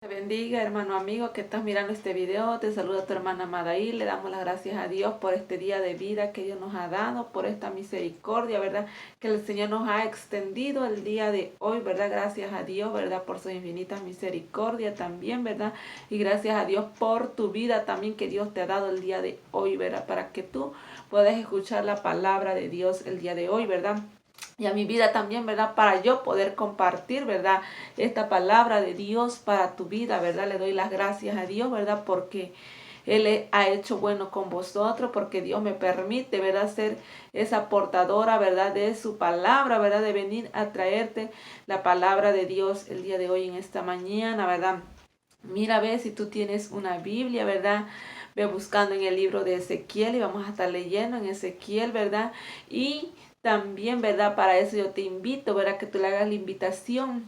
Te bendiga, hermano amigo que estás mirando este video. Te saluda tu hermana Madaí. Le damos las gracias a Dios por este día de vida que Dios nos ha dado, por esta misericordia, ¿verdad? Que el Señor nos ha extendido el día de hoy, ¿verdad? Gracias a Dios, ¿verdad? Por su infinita misericordia también, ¿verdad? Y gracias a Dios por tu vida también que Dios te ha dado el día de hoy, ¿verdad? Para que tú puedas escuchar la palabra de Dios el día de hoy, ¿verdad? Y a mi vida también, ¿verdad? Para yo poder compartir, ¿verdad? Esta palabra de Dios para tu vida, ¿verdad? Le doy las gracias a Dios, ¿verdad? Porque Él ha hecho bueno con vosotros, porque Dios me permite, ¿verdad? Ser esa portadora, ¿verdad? De su palabra, ¿verdad? De venir a traerte la palabra de Dios el día de hoy en esta mañana, ¿verdad? Mira, ve si tú tienes una Biblia, ¿verdad? Ve buscando en el libro de Ezequiel y vamos a estar leyendo en Ezequiel, ¿verdad? Y también, ¿verdad? Para eso yo te invito, ¿verdad? Que tú le hagas la invitación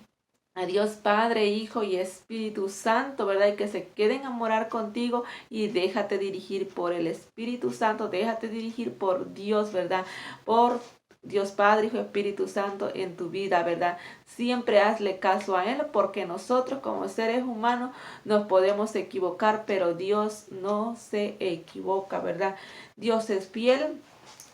a Dios Padre, Hijo y Espíritu Santo, ¿verdad? Y que se queden a morar contigo y déjate dirigir por el Espíritu Santo, déjate dirigir por Dios, ¿verdad? Por Dios Padre, Hijo, Espíritu Santo en tu vida, ¿verdad? Siempre hazle caso a Él porque nosotros como seres humanos nos podemos equivocar, pero Dios no se equivoca, ¿verdad? Dios es fiel.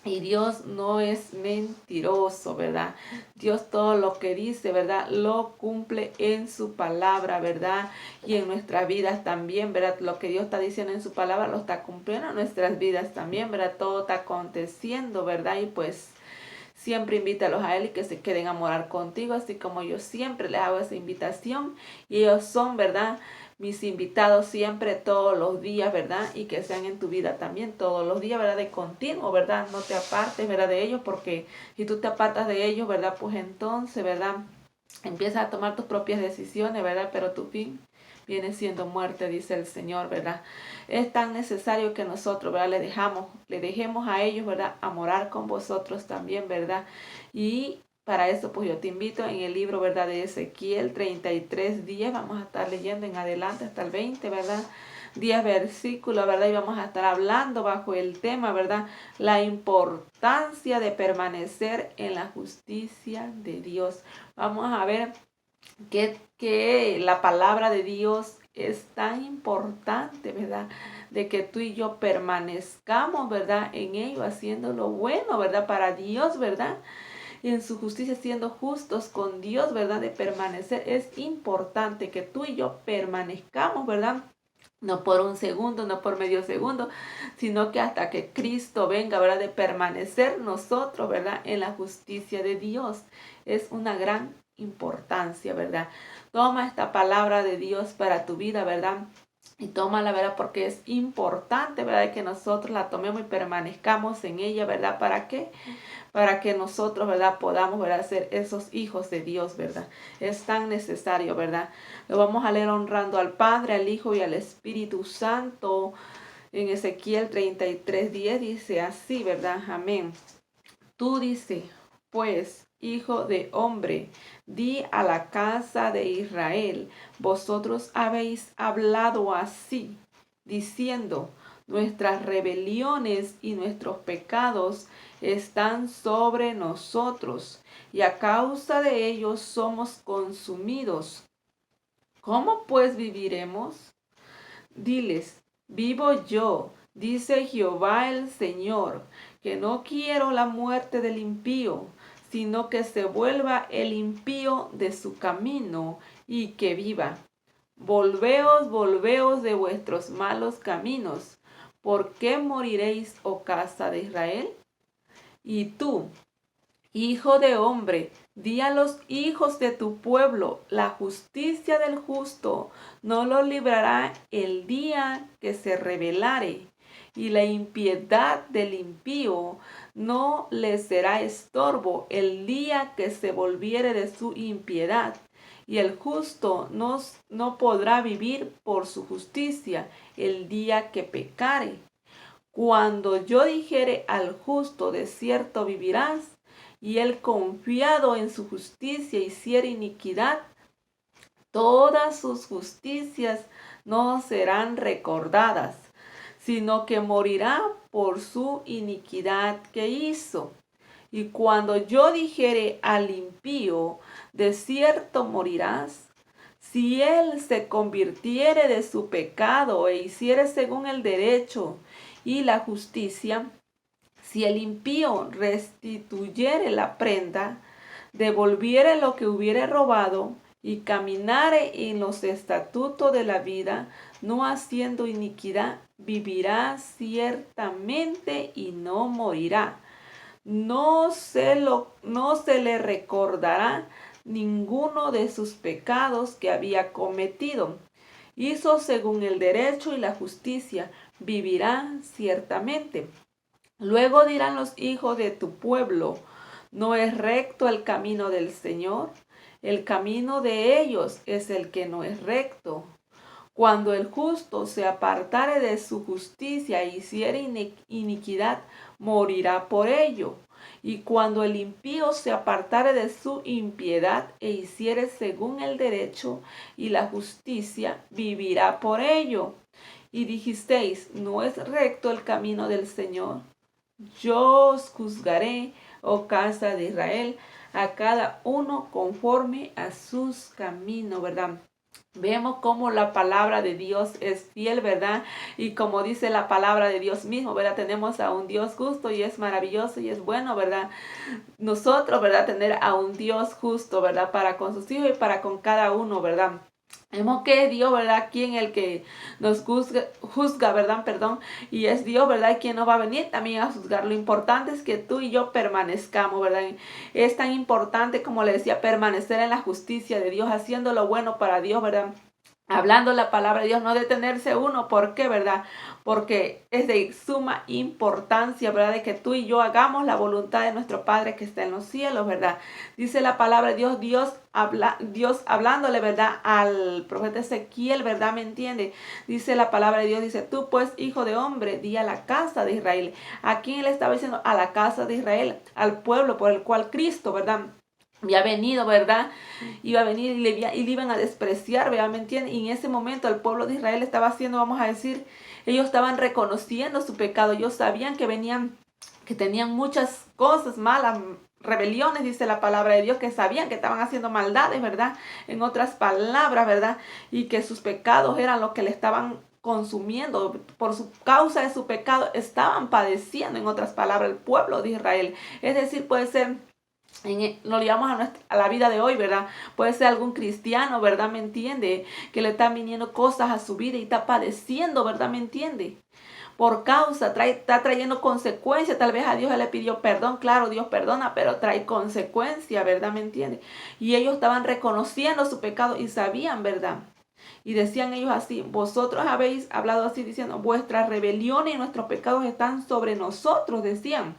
Y Dios no es mentiroso, ¿verdad? Dios todo lo que dice, ¿verdad? Lo cumple en su palabra, ¿verdad? Y en nuestras vidas también, ¿verdad? Lo que Dios está diciendo en su palabra lo está cumpliendo en nuestras vidas también, ¿verdad? Todo está aconteciendo, ¿verdad? Y pues siempre invítalos a Él y que se queden a morar contigo, así como yo siempre les hago esa invitación. Y ellos son, ¿verdad? Mis invitados siempre, todos los días, ¿verdad? Y que sean en tu vida también todos los días, ¿verdad? De continuo, ¿verdad? No te apartes, ¿verdad? De ellos, porque si tú te apartas de ellos, ¿verdad? Pues entonces, ¿verdad? Empiezas a tomar tus propias decisiones, ¿verdad? Pero tu fin viene siendo muerte, dice el Señor, ¿verdad? Es tan necesario que nosotros, ¿verdad? Le dejemos a ellos, ¿verdad? A morar con vosotros también, ¿verdad? Y para eso, pues yo te invito en el libro, ¿verdad? De Ezequiel, 33 días, vamos a estar leyendo en adelante hasta el 20, ¿verdad? 10 versículos, ¿verdad? Y vamos a estar hablando bajo el tema, ¿verdad? La importancia de permanecer en la justicia de Dios. Vamos a ver que la palabra de Dios es tan importante, ¿verdad? De que tú y yo permanezcamos, ¿verdad? En ello, haciendo lo bueno, ¿verdad? Para Dios, ¿verdad? Y en su justicia, siendo justos con Dios, ¿verdad? De permanecer. Es importante que tú y yo permanezcamos, ¿verdad? No por un segundo, no por medio segundo, sino que hasta que Cristo venga, ¿verdad? De permanecer nosotros, ¿verdad? En la justicia de Dios. Es una gran importancia, ¿verdad? Toma esta palabra de Dios para tu vida, ¿verdad? Y tómala, ¿verdad? Porque es importante, ¿verdad? Que nosotros la tomemos y permanezcamos en ella, ¿verdad? ¿Para qué? Para que nosotros, ¿verdad? Podamos, ¿verdad? Ser esos hijos de Dios, ¿verdad? Es tan necesario, ¿verdad? Lo vamos a leer honrando al Padre, al Hijo y al Espíritu Santo. En Ezequiel 33:10 dice así, ¿verdad? Amén. Tú dice, pues, hijo de hombre, di a la casa de Israel, vosotros habéis hablado así, diciendo, nuestras rebeliones y nuestros pecados están sobre nosotros, y a causa de ellos somos consumidos. ¿Cómo pues viviremos? Diles, vivo yo, dice Jehová el Señor, que no quiero la muerte del impío, sino que se vuelva el impío de su camino y que viva. Volveos, volveos de vuestros malos caminos. ¿Por qué moriréis, oh casa de Israel? Y tú, hijo de hombre, di a los hijos de tu pueblo, la justicia del justo no lo librará el día que se rebelare, y la impiedad del impío no le será estorbo el día que se volviere de su impiedad. Y el justo no podrá vivir por su justicia el día que pecare. Cuando yo dijere al justo, de cierto vivirás, y él confiado en su justicia hiciere iniquidad, todas sus justicias no serán recordadas, sino que morirá por su iniquidad que hizo. Y cuando yo dijere al impío, de cierto morirás, Si él se convirtiere de su pecado e hiciere según el derecho y la justicia, si el impío restituyere la prenda, devolviere lo que hubiere robado, y caminare en los estatutos de la vida, no haciendo iniquidad, vivirá ciertamente y no morirá. No se le recordará ninguno de sus pecados que había cometido. Hizo según el derecho y la justicia, vivirá ciertamente. Luego dirán los hijos de tu pueblo, ¿no es recto el camino del Señor? El camino de ellos es el que no es recto. Cuando el justo se apartare de su justicia e hiciere iniquidad, morirá por ello. Y cuando el impío se apartare de su impiedad e hiciere según el derecho y la justicia, vivirá por ello. Y dijisteis, ¿no es recto el camino del Señor? Yo os juzgaré, oh casa de Israel, a cada uno conforme a sus caminos, ¿verdad? Vemos cómo la palabra de Dios es fiel, ¿verdad? Y como dice la palabra de Dios mismo, ¿verdad? Tenemos a un Dios justo y es maravilloso y es bueno, ¿verdad? Nosotros, ¿verdad? Tener a un Dios justo, ¿verdad? Para con sus hijos y para con cada uno, ¿verdad? Vemos que es Dios, ¿verdad? Quien el que nos juzga, ¿verdad? Perdón. Y es Dios, ¿verdad? Quien nos va a venir también a juzgar. Lo importante es que tú y yo permanezcamos, ¿verdad? Es tan importante, como le decía, permanecer en la justicia de Dios, haciendo lo bueno para Dios, ¿verdad? Hablando la palabra de Dios, no detenerse uno. ¿Por qué, verdad? Porque es de suma importancia, ¿verdad? De que tú y yo hagamos la voluntad de nuestro Padre que está en los cielos, ¿verdad? Dice la palabra de Dios, Dios hablándole, ¿verdad? Al profeta Ezequiel, ¿verdad? ¿Me entiende? Dice la palabra de Dios, dice, tú pues, hijo de hombre, di a la casa de Israel. ¿A quién le estaba diciendo? A la casa de Israel, al pueblo por el cual Cristo, ¿verdad? Había venido, ¿verdad? Iba a venir y le iban a despreciar, ¿verdad? ¿Me entienden? Y en ese momento el pueblo de Israel estaba haciendo, vamos a decir, ellos estaban reconociendo su pecado. Ellos sabían que venían, que tenían muchas cosas malas, rebeliones, dice la palabra de Dios, que sabían que estaban haciendo maldades, ¿verdad? En otras palabras, ¿verdad? Y que sus pecados eran lo que le estaban consumiendo. Por su causa de su pecado estaban padeciendo, en otras palabras, el pueblo de Israel. Es decir, puede ser... Lo llevamos a la vida de hoy, ¿verdad? Puede ser algún cristiano, ¿verdad? ¿Me entiende? Que le están viniendo cosas a su vida y está padeciendo, ¿verdad? ¿Me entiende? Por causa, está trayendo consecuencias. Tal vez a Dios le pidió perdón, claro, Dios perdona, pero trae consecuencias, ¿verdad? ¿Me entiende? Y ellos estaban reconociendo su pecado y sabían, ¿verdad? Y decían ellos así, vosotros habéis hablado así diciendo, vuestras rebeliones y nuestros pecados están sobre nosotros, decían.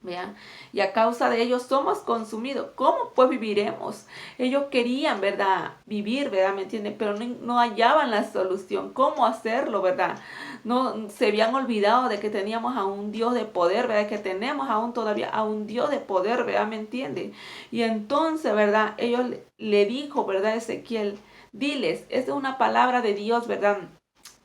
¿Vean? Y a causa de ellos somos consumidos. ¿Cómo pues viviremos? Ellos querían, ¿verdad? Vivir, ¿verdad? ¿Me entienden? Pero no hallaban la solución. ¿Cómo hacerlo, verdad? No se habían olvidado de que teníamos a un Dios de poder, ¿verdad? Que tenemos aún todavía a un Dios de poder, ¿verdad? ¿Me entienden? Y entonces, ¿verdad? Ellos le dijo, ¿verdad? Ezequiel, diles, esta es una palabra de Dios, ¿verdad?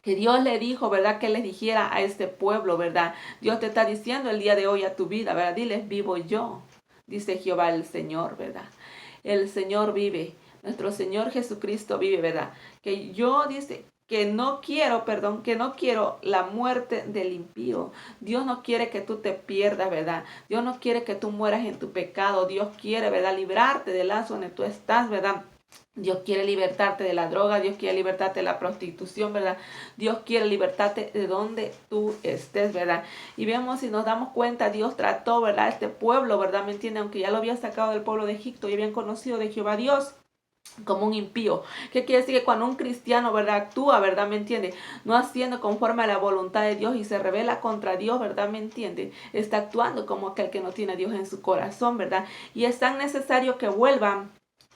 Que Dios le dijo, ¿verdad? Que les dijera a este pueblo, ¿verdad? Dios te está diciendo el día de hoy a tu vida, ¿verdad? Diles, vivo yo, dice Jehová el Señor, ¿verdad? El Señor vive, nuestro Señor Jesucristo vive, ¿verdad? Que yo, dice, que no quiero, perdón, que no quiero la muerte del impío. Dios no quiere que tú te pierdas, ¿verdad? Dios no quiere que tú mueras en tu pecado. Dios quiere, ¿verdad? Librarte del lazo donde tú estás, ¿verdad? Dios quiere libertarte de la droga, Dios quiere libertarte de la prostitución, ¿verdad? Dios quiere libertarte de donde tú estés, ¿verdad? Y vemos, si nos damos cuenta, Dios trató, ¿verdad? Este pueblo, ¿verdad? ¿Me entiende? Aunque ya lo había sacado del pueblo de Egipto y habían conocido de Jehová Dios como un impío. ¿Qué quiere decir? Que cuando un cristiano, ¿verdad? Actúa, ¿verdad? ¿Me entiende? No haciendo conforme a la voluntad de Dios y se revela contra Dios, ¿verdad? ¿Me entiende? Está actuando como aquel que no tiene a Dios en su corazón, ¿verdad? Y es tan necesario que vuelvan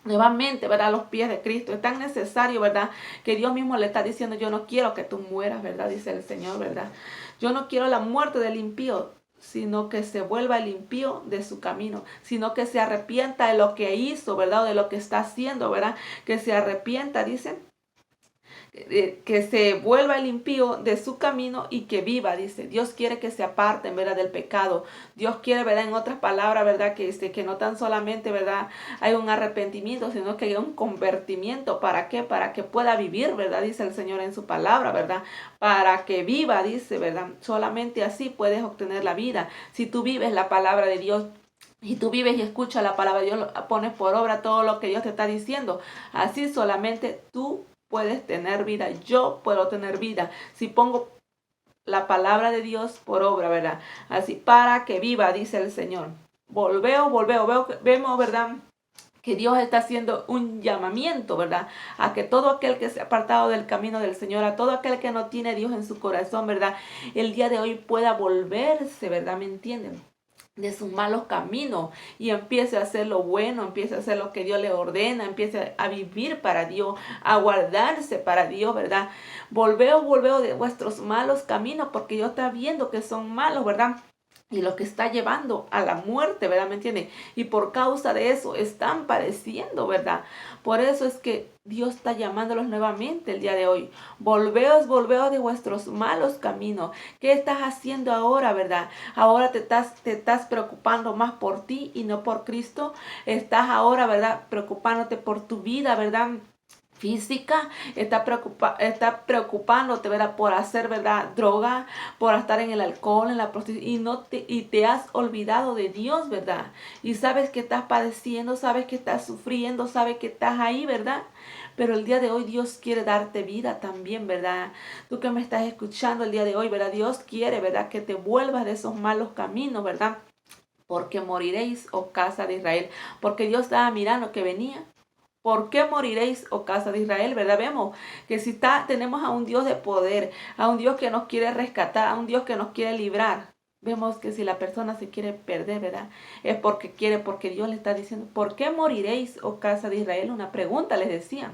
nuevamente, ¿verdad? A los pies de Cristo. Es tan necesario, ¿verdad? Que Dios mismo le está diciendo, yo no quiero que tú mueras, ¿verdad? Dice el Señor, ¿verdad? Yo no quiero la muerte del impío, sino que se vuelva el impío de su camino, sino que se arrepienta de lo que hizo, ¿verdad? O de lo que está haciendo, ¿verdad? Que se arrepienta, dice, que se vuelva el impío de su camino y que viva, dice. Dios quiere que se aparten, ¿verdad?, del pecado. Dios quiere, ¿verdad?, en otras palabras, ¿verdad?, que no tan solamente, ¿verdad?, hay un arrepentimiento, sino que hay un convertimiento. ¿Para qué? Para que pueda vivir, ¿verdad?, dice el Señor en su palabra, ¿verdad? Para que viva, dice, ¿verdad? Solamente así puedes obtener la vida. Si tú vives la palabra de Dios, y tú vives y escuchas la palabra de Dios, pones por obra todo lo que Dios te está diciendo. Así solamente tú puedes tener vida. Yo puedo tener vida si pongo la palabra de Dios por obra, ¿verdad? Así para que viva, dice el Señor. Vemos, ¿verdad?, que Dios está haciendo un llamamiento, ¿verdad?, a que todo aquel que se ha apartado del camino del Señor, a todo aquel que no tiene a Dios en su corazón, ¿verdad?, el día de hoy pueda volverse, ¿verdad? ¿Me entienden?, de sus malos caminos y empiece a hacer lo bueno, empiece a hacer lo que Dios le ordena, empiece a vivir para Dios, a guardarse para Dios, ¿verdad? Volveo de vuestros malos caminos, porque Dios está viendo que son malos, ¿verdad? Y lo que está llevando a la muerte, ¿verdad? ¿Me entienden? Y por causa de eso están padeciendo, ¿verdad? Por eso es que Dios está llamándolos nuevamente el día de hoy. Volveos de vuestros malos caminos. ¿Qué estás haciendo ahora, verdad? Ahora te estás preocupando más por ti y no por Cristo. Estás ahora, ¿verdad?, preocupándote por tu vida, ¿verdad?, física. Está preocupándote, ¿verdad?, por hacer, ¿verdad?, droga, por estar en el alcohol, en la prostitución, y te has olvidado de Dios, ¿verdad? Y sabes que estás padeciendo, sabes que estás sufriendo, sabes que estás ahí, ¿verdad? Pero el día de hoy Dios quiere darte vida también, ¿verdad? Tú que me estás escuchando el día de hoy, ¿verdad? Dios quiere, ¿verdad?, que te vuelvas de esos malos caminos, ¿verdad? Porque moriréis, oh casa de Israel. Porque Dios estaba mirando que venía. ¿Por qué moriréis, oh casa de Israel? ¿Verdad? Vemos que si tenemos a un Dios de poder, a un Dios que nos quiere rescatar, a un Dios que nos quiere librar. Vemos que si la persona se quiere perder, ¿verdad?, es porque quiere, porque Dios le está diciendo, ¿por qué moriréis, oh casa de Israel? Una pregunta les decía.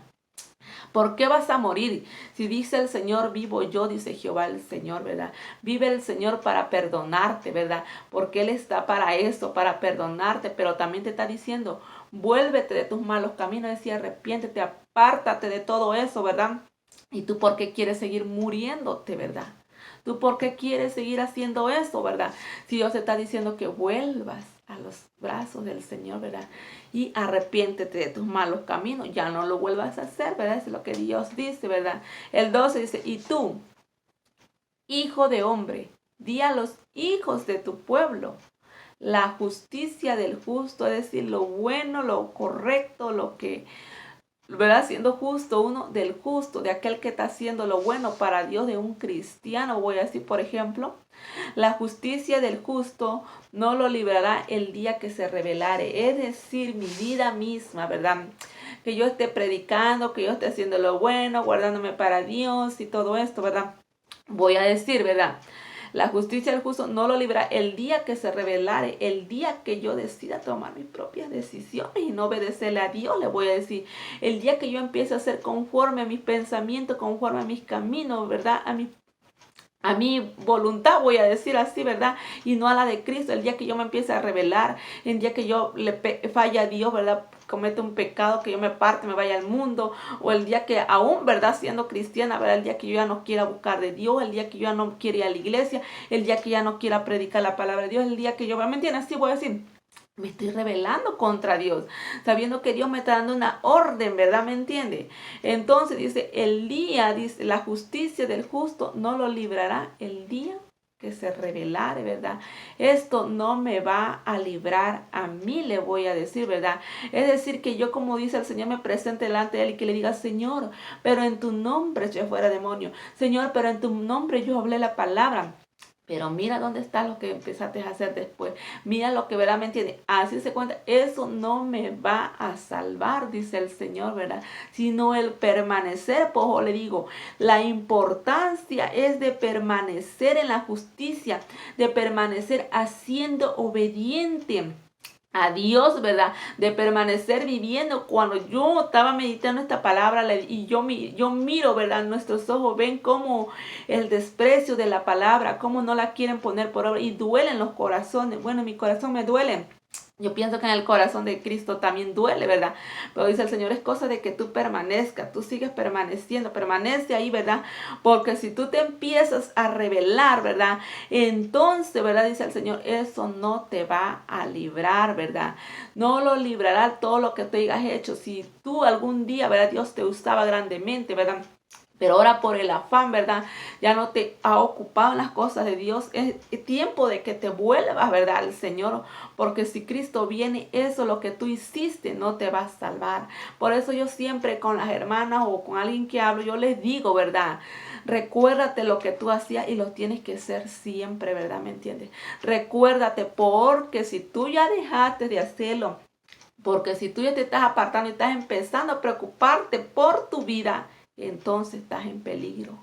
¿Por qué vas a morir? Si dice el Señor, vivo yo, dice Jehová el Señor, ¿verdad? Vive el Señor para perdonarte, ¿verdad? Porque Él está para eso, para perdonarte, pero también te está diciendo, vuélvete de tus malos caminos, decía, arrepiéntete, apártate de todo eso, ¿verdad? ¿Y tú por qué quieres seguir muriéndote, verdad? ¿Tú por qué quieres seguir haciendo eso, verdad? Si Dios te está diciendo que vuelvas a los brazos del Señor, ¿verdad? Y arrepiéntete de tus malos caminos, ya no lo vuelvas a hacer, ¿verdad? Es lo que Dios dice, ¿verdad? El 12 dice, y tú, hijo de hombre, di a los hijos de tu pueblo la justicia del justo, es decir, lo bueno, lo correcto, lo que, ¿verdad?, siendo justo, uno del justo, de aquel que está haciendo lo bueno para Dios, de un cristiano, voy a decir, por ejemplo, la justicia del justo no lo librará el día que se revelare, es decir, mi vida misma, ¿verdad? Que yo esté predicando, que yo esté haciendo lo bueno, guardándome para Dios y todo esto, ¿verdad? Voy a decir, ¿verdad? La justicia del justo no lo librará el día que se revelare, el día que yo decida tomar mis propias decisiones y no obedecerle a Dios, le voy a decir. El día que yo empiece a ser conforme a mis pensamientos, conforme a mis caminos, ¿verdad? A mi voluntad, voy a decir así, ¿verdad? Y no a la de Cristo. El día que yo me empiece a rebelar, el día que yo le falle a Dios, ¿verdad?, comete un pecado, que yo me parte, me vaya al mundo, o el día que aún, ¿verdad?, siendo cristiana, ¿verdad?, el día que yo ya no quiera buscar de Dios, el día que yo ya no quiera ir a la iglesia, el día que ya no quiera predicar la palabra de Dios, el día que yo, ¿me entiendes? Así voy a decir, me estoy rebelando contra Dios, sabiendo que Dios me está dando una orden, ¿verdad? ¿Me entiende? Entonces dice, el día, dice, la justicia del justo no lo librará el día que se revelare, ¿verdad? Esto no me va a librar a mí, le voy a decir, ¿verdad? Es decir, que yo, como dice el Señor, me presente delante de Él y que le diga, Señor, pero en tu nombre yo fuera demonio. Señor, pero en tu nombre yo hablé la palabra. Pero mira dónde está lo que empezaste a hacer después. Mira lo que verá, ¿me entiende? Así se cuenta. Eso no me va a salvar, dice el Señor, ¿verdad? Sino el permanecer. Pues le digo, la importancia es de permanecer en la justicia, de permanecer haciendo obediente a Dios, ¿verdad? De permanecer viviendo. Cuando yo estaba meditando esta palabra y yo miro, ¿verdad? Nuestros ojos ven cómo el desprecio de la palabra, cómo no la quieren poner por obra y duelen los corazones. Bueno, mi corazón me duele. Yo pienso que en el corazón de Cristo también duele, ¿verdad? Pero dice el Señor, es cosa de que tú permanezcas, tú sigues permaneciendo, permanece ahí, ¿verdad? Porque si tú te empiezas a rebelar, ¿verdad? Entonces, ¿verdad? Dice el Señor, eso no te va a librar, ¿verdad? No lo librará todo lo que tú hayas hecho. Si tú algún día, ¿verdad? Dios te usaba grandemente, ¿verdad? Pero ahora por el afán, ¿verdad? Ya no te ha ocupado en las cosas de Dios. Es tiempo de que te vuelvas, ¿verdad? Al Señor. Porque si Cristo viene, eso lo que tú hiciste no te va a salvar. Por eso yo siempre con las hermanas o con alguien que hablo, yo les digo, ¿verdad? Recuérdate lo que tú hacías y lo tienes que hacer siempre, ¿verdad? ¿Me entiendes? Recuérdate, porque si tú ya dejaste de hacerlo, porque si tú ya te estás apartando y estás empezando a preocuparte por tu vida, entonces estás en peligro.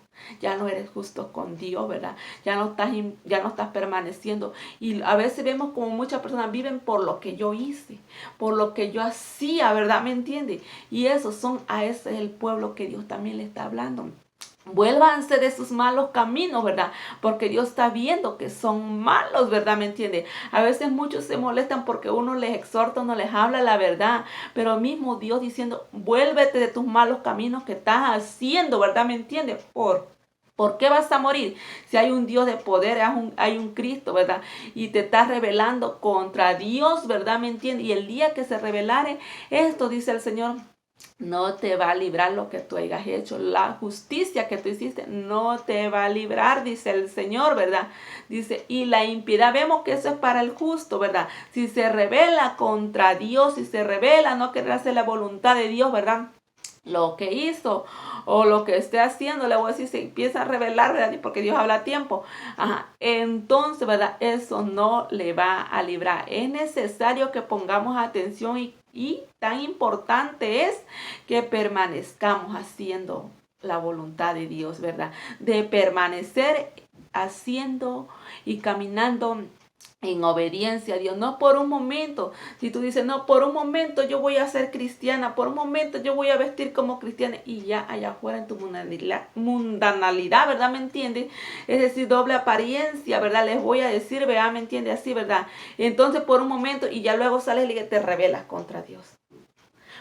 Ya no eres justo con Dios, ¿verdad? Ya no estás permaneciendo. Y a veces vemos como muchas personas viven por lo que yo hice, por lo que yo hacía, ¿verdad? ¿Me entiende? Y a ese es el pueblo que Dios también le está hablando. Vuélvanse de sus malos caminos, ¿verdad? Porque Dios está viendo que son malos, ¿verdad? ¿Me entiende? A veces muchos se molestan porque uno les exhorta, uno les habla la verdad, pero mismo Dios diciendo, vuélvete de tus malos caminos que estás haciendo, ¿verdad? ¿Me entiende? ¿Por qué vas a morir? Si hay un Dios de poder, hay un Cristo, ¿verdad? Y te estás rebelando contra Dios, ¿verdad? ¿Me entiende? Y el día que se rebelare, esto dice el Señor, no te va a librar lo que tú hayas hecho. La justicia que tú hiciste no te va a librar, dice el Señor, ¿verdad? Dice, y la impiedad, vemos que eso es para el justo, ¿verdad? Si se rebela contra Dios, si se rebela, no querer hacer la voluntad de Dios, ¿verdad? Lo que hizo o lo que esté haciendo, le voy a decir, se empieza a revelar, ¿verdad? Porque Dios habla a tiempo. Ajá. Entonces, ¿verdad? Eso no le va a librar. Es necesario que pongamos atención y tan importante es que permanezcamos haciendo la voluntad de Dios, ¿verdad? De permanecer haciendo y caminando en obediencia a Dios, no por un momento. Si tú dices, no, por un momento yo voy a ser cristiana, por un momento yo voy a vestir como cristiana, y ya allá afuera en tu mundanalidad, ¿verdad? ¿Me entiendes? Es decir, doble apariencia, ¿verdad? Les voy a decir, ¿verdad? ¿Me entiendes? Así, ¿verdad? Entonces por un momento y ya luego sales y te rebelas contra Dios.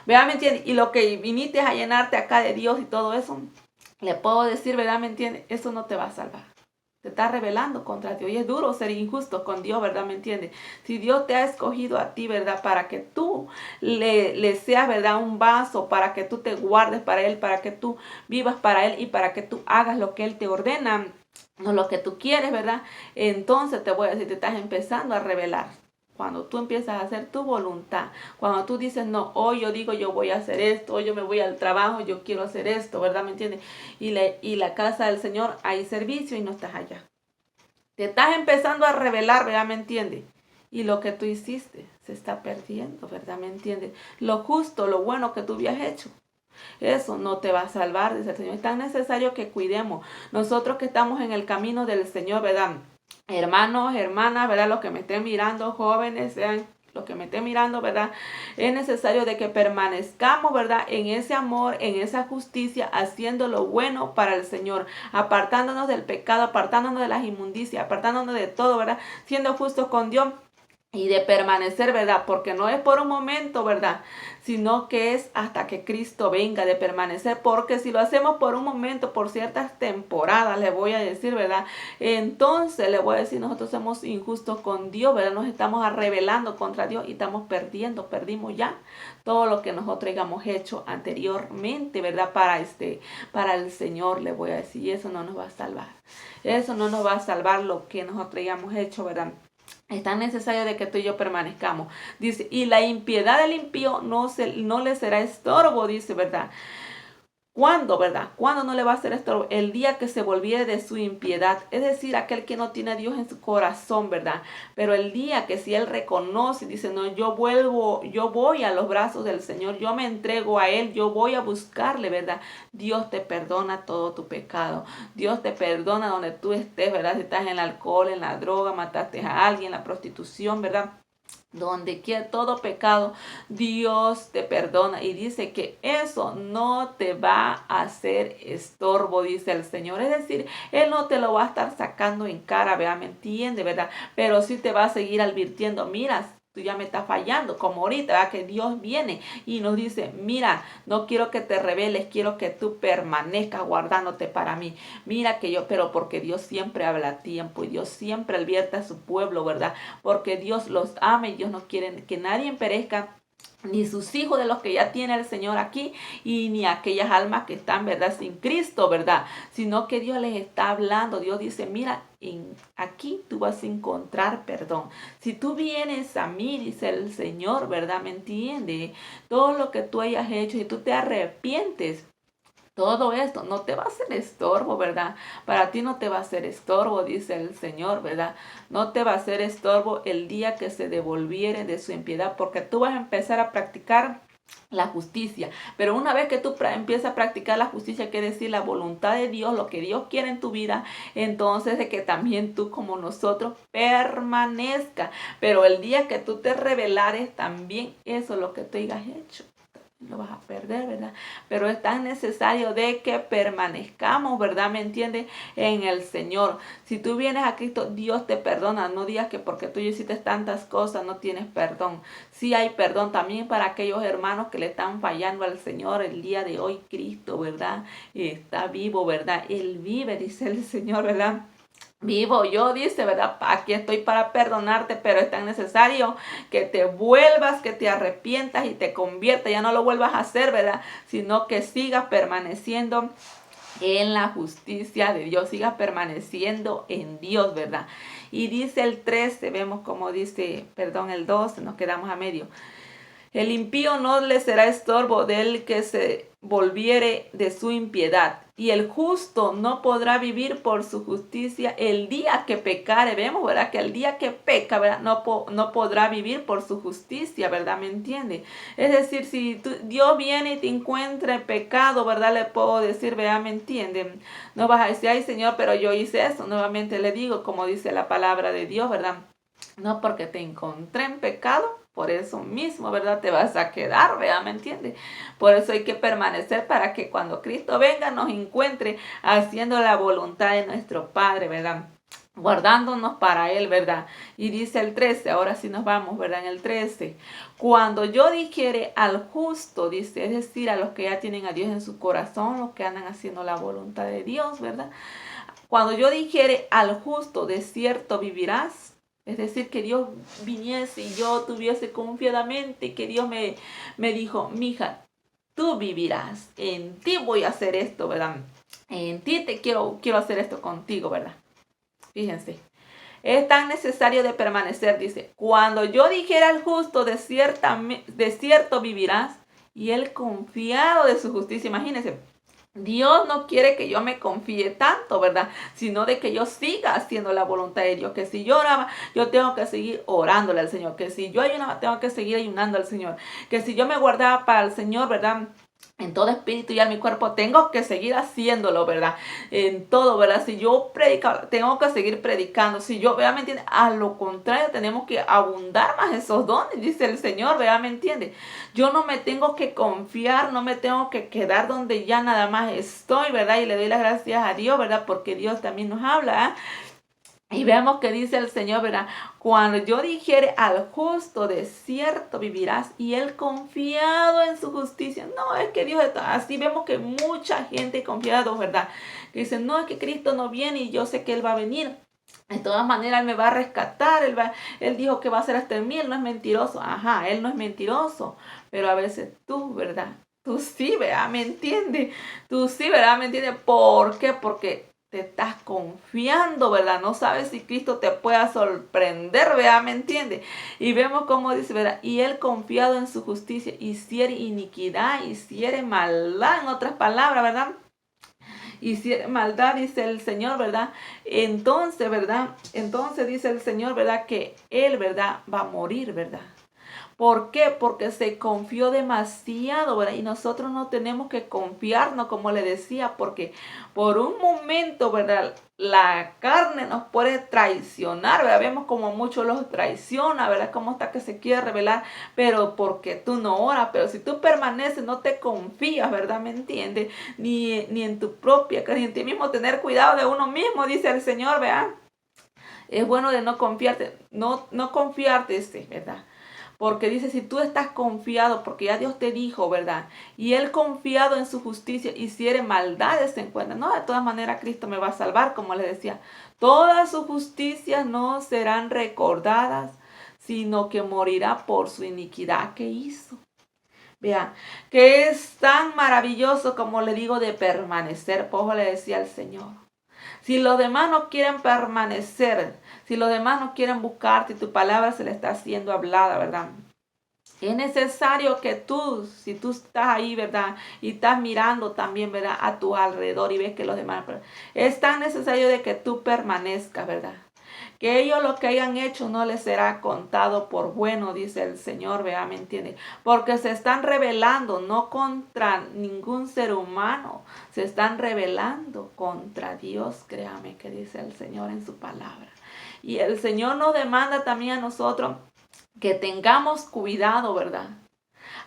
¿Verdad? ¿Me entiendes? Y lo que viniste a llenarte acá de Dios y todo eso, le puedo decir, ¿verdad? ¿Me entiendes? Eso no te va a salvar. Te estás rebelando contra Dios. Y es duro ser injusto con Dios, ¿verdad? ¿Me entiendes? Si Dios te ha escogido a ti, ¿verdad? Para que tú le seas, ¿verdad? Un vaso, para que tú te guardes para Él, para que tú vivas para Él y para que tú hagas lo que Él te ordena, no lo que tú quieres, ¿verdad? Entonces te voy a decir, te estás empezando a rebelar. Cuando tú empiezas a hacer tu voluntad, cuando tú dices, no, hoy yo digo yo voy a hacer esto, hoy yo me voy al trabajo, yo quiero hacer esto, ¿verdad? ¿Me entiendes? Y la casa del Señor hay servicio y no estás allá. Te estás empezando a revelar, ¿verdad? ¿Me entiendes? Y lo que tú hiciste se está perdiendo, ¿verdad? ¿Me entiendes? Lo justo, lo bueno que tú habías hecho. Eso no te va a salvar, dice el Señor. Es tan necesario que cuidemos. Nosotros que estamos en el camino del Señor, ¿verdad? Hermanos, hermanas, ¿verdad? Los que me estén mirando, jóvenes, sean los que me estén mirando, ¿verdad? Es necesario de que permanezcamos, ¿verdad? En ese amor, en esa justicia, haciendo lo bueno para el Señor, apartándonos del pecado, apartándonos de las inmundicias, apartándonos de todo, ¿verdad? Siendo justos con Dios. Y de permanecer, ¿verdad? Porque no es por un momento, ¿verdad? Sino que es hasta que Cristo venga, de permanecer. Porque si lo hacemos por un momento, por ciertas temporadas, le voy a decir, ¿verdad? Entonces le voy a decir, nosotros somos injustos con Dios, ¿verdad? Nos estamos rebelando contra Dios y estamos perdimos ya todo lo que nosotros hayamos hecho anteriormente, ¿verdad? Para el Señor, le voy a decir. Y eso no nos va a salvar. Eso no nos va a salvar lo que nosotros hayamos hecho, ¿verdad? Es tan necesario de que tú y yo permanezcamos. Dice, y la impiedad del impío no le será estorbo, dice, ¿verdad? ¿Cuándo, verdad? ¿Cuándo no le va a hacer estorbo? El día que se volviere de su impiedad. Es decir, aquel que no tiene a Dios en su corazón, ¿verdad? Pero el día que si él reconoce y dice, no, yo voy a los brazos del Señor, yo me entrego a Él, yo voy a buscarle, ¿verdad? Dios te perdona todo tu pecado. Dios te perdona donde tú estés, ¿verdad? Si estás en el alcohol, en la droga, mataste a alguien, la prostitución, ¿verdad? Donde quiera todo pecado, Dios te perdona y dice que eso no te va a hacer estorbo, dice el Señor. Es decir, Él no te lo va a estar sacando en cara, ¿verdad? ¿Me entiende, verdad? Pero sí te va a seguir advirtiendo, mira, tú ya me estás fallando, como ahorita, ¿verdad? Que Dios viene y nos dice, mira, no quiero que te rebeles, quiero que tú permanezcas guardándote para mí. Mira que yo, pero porque Dios siempre habla a tiempo y Dios siempre advierte a su pueblo, ¿verdad? Porque Dios los ama y Dios no quiere que nadie perezca, ni sus hijos de los que ya tiene el Señor aquí, y ni aquellas almas que están, ¿verdad?, sin Cristo, ¿verdad? Sino que Dios les está hablando. Dios dice, mira, aquí tú vas a encontrar perdón. Si tú vienes a mí, dice el Señor, ¿verdad? ¿Me entiende? Todo lo que tú hayas hecho y tú te arrepientes, todo esto no te va a ser estorbo, ¿verdad? Para ti no te va a ser estorbo, dice el Señor, ¿verdad? No te va a ser estorbo el día que se devolviere de su impiedad, porque tú vas a empezar a practicar la justicia. Pero una vez que tú empiezas a practicar la justicia, quiere decir la voluntad de Dios, lo que Dios quiere en tu vida, entonces de que también tú como nosotros permanezca. Pero el día que tú te rebelares, también eso es lo que tú hayas hecho, lo vas a perder, ¿verdad? Pero es tan necesario de que permanezcamos, ¿verdad? ¿Me entiendes? En el Señor. Si tú vienes a Cristo, Dios te perdona. No digas que porque tú hiciste tantas cosas no tienes perdón. Sí hay perdón también para aquellos hermanos que le están fallando al Señor el día de hoy. Cristo, ¿verdad? Está vivo, ¿verdad? Él vive, dice el Señor, ¿verdad? Vivo yo, dice, ¿verdad? Aquí estoy para perdonarte, pero es tan necesario que te vuelvas, que te arrepientas y te conviertas. Ya no lo vuelvas a hacer, ¿verdad? Sino que sigas permaneciendo en la justicia de Dios, sigas permaneciendo en Dios, ¿verdad? Y dice el 13, vemos como dice, perdón, el 12, nos quedamos a medio. El impío no le será estorbo del que se volviere de su impiedad, y el justo no podrá vivir por su justicia el día que pecare. Vemos, ¿verdad? Que el día que peca, ¿verdad? No podrá vivir por su justicia, ¿verdad? ¿Me entiende? Es decir, si Dios viene y te encuentra en pecado, ¿verdad? Le puedo decir, ¿verdad? ¿Me entienden? No vas a decir, ay Señor, pero yo hice eso. Nuevamente le digo, como dice la palabra de Dios, ¿verdad? No porque te encontré en pecado, por eso mismo, ¿verdad? Te vas a quedar, ¿verdad? ¿Me entiendes? Por eso hay que permanecer para que cuando Cristo venga nos encuentre haciendo la voluntad de nuestro Padre, ¿verdad? Guardándonos para Él, ¿verdad? Y dice el 13, ahora sí nos vamos, ¿verdad? En el 13, cuando yo dijere al justo, dice, es decir, a los que ya tienen a Dios en su corazón, los que andan haciendo la voluntad de Dios, ¿verdad? Cuando yo dijere al justo, de cierto vivirás. Es decir, que Dios viniese y yo tuviese confiadamente, que Dios me dijo, mija, tú vivirás, en ti voy a hacer esto, ¿verdad? En ti te quiero hacer esto contigo, ¿verdad? Fíjense, es tan necesario de permanecer, dice, cuando yo dijera al justo, de cierto vivirás, y él confiado de su justicia, imagínense. Dios no quiere que yo me confíe tanto, ¿verdad? Sino de que yo siga haciendo la voluntad de Dios. Que si yo oraba, yo tengo que seguir orándole al Señor. Que si yo ayunaba, tengo que seguir ayunando al Señor. Que si yo me guardaba para el Señor, ¿verdad? En todo espíritu y en mi cuerpo, tengo que seguir haciéndolo, ¿verdad? En todo, ¿verdad? Si yo predico, tengo que seguir predicando. Si yo, ¿verdad? ¿Me entiende? A lo contrario, tenemos que abundar más esos dones, dice el Señor, ¿verdad? ¿Me entiende? Yo no me tengo que confiar, no me tengo que quedar donde ya nada más estoy, ¿verdad? Y le doy las gracias a Dios, ¿verdad? Porque Dios también nos habla, ¿eh? Y vemos que dice el Señor, ¿verdad? Cuando yo dijere al justo, de cierto vivirás, y él confiado en su justicia. No, es que Dios está así. Vemos que mucha gente confiado, ¿verdad? Que dice, no, es que Cristo no viene y yo sé que Él va a venir. De todas maneras, Él me va a rescatar. Él dijo que va a ser hasta en mí. Él no es mentiroso. Ajá, Él no es mentiroso. Pero a veces tú, ¿verdad? Tú sí, ¿verdad? ¿Me entiendes? Tú sí, ¿verdad? ¿Me entiendes? ¿Por qué? Porque te estás confiando, ¿verdad? No sabes si Cristo te pueda sorprender, ¿verdad? ¿Me entiendes? Y vemos cómo dice, ¿verdad? Y él confiado en su justicia, hiciere iniquidad, hiciere maldad, en otras palabras, ¿verdad? Hiciere maldad, dice el Señor, ¿verdad? Entonces, ¿verdad? Entonces dice el Señor, ¿verdad? Que él, ¿verdad? Va a morir, ¿verdad? ¿Por qué? Porque se confió demasiado, ¿verdad? Y nosotros no tenemos que confiarnos, como le decía, porque por un momento, ¿verdad? La carne nos puede traicionar, ¿verdad? Vemos como muchos los traiciona, ¿verdad? Como está que se quiere revelar, pero porque tú no oras, pero si tú permaneces, no te confías, ¿verdad? ¿Me entiendes? Ni en tu propia, ni en ti mismo, tener cuidado de uno mismo, dice el Señor, ¿verdad? Es bueno de no confiarte, no confiarte, ¿verdad? Porque dice, si tú estás confiado, porque ya Dios te dijo, ¿verdad? Y Él confiado en su justicia, hiciere maldades se encuentra. No, de todas maneras Cristo me va a salvar, como les decía. Todas sus justicias no serán recordadas, sino que morirá por su iniquidad que hizo. Vean, que es tan maravilloso como le digo de permanecer. Por le decía al Señor. Si los demás no quieren permanecer, si los demás no quieren buscarte, tu palabra se le está siendo hablada, ¿verdad? Es necesario que tú, si tú estás ahí, ¿verdad? Y estás mirando también, ¿verdad? A tu alrededor y ves que los demás, es tan necesario de que tú permanezcas, ¿verdad? Que ellos lo que hayan hecho no les será contado por bueno, dice el Señor, ¿verdad? ¿Me entiende? Porque se están rebelando, no contra ningún ser humano, se están rebelando contra Dios, créame que dice el Señor en su palabra. Y el Señor nos demanda también a nosotros que tengamos cuidado, ¿verdad?